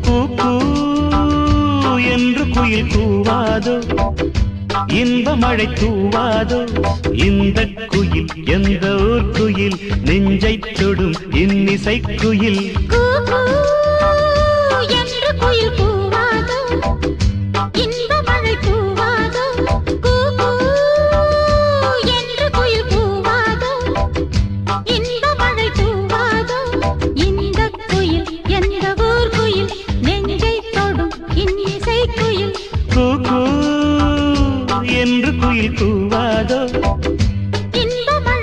கூ கூ என்று குயில் கூவாதோ, இன்ப மழை தூவாதோ, இந்த குயில் எந்த ஊர் குயில், நெஞ்சைத் தொடும் இன்னிசை குயில். கூ கூ என்று குயில் கூவாதோ, இன்ப மழை தூவாதோ, கூ கூ என்று குயில் கூவாதோ, இன்ப மழை தூவாதோ, இந்த குயில் எந்த ஊர் குயில், நெஞ்சைத் தொடும் இன்னிசை குயில். கூ கூ என்று குயில் கூ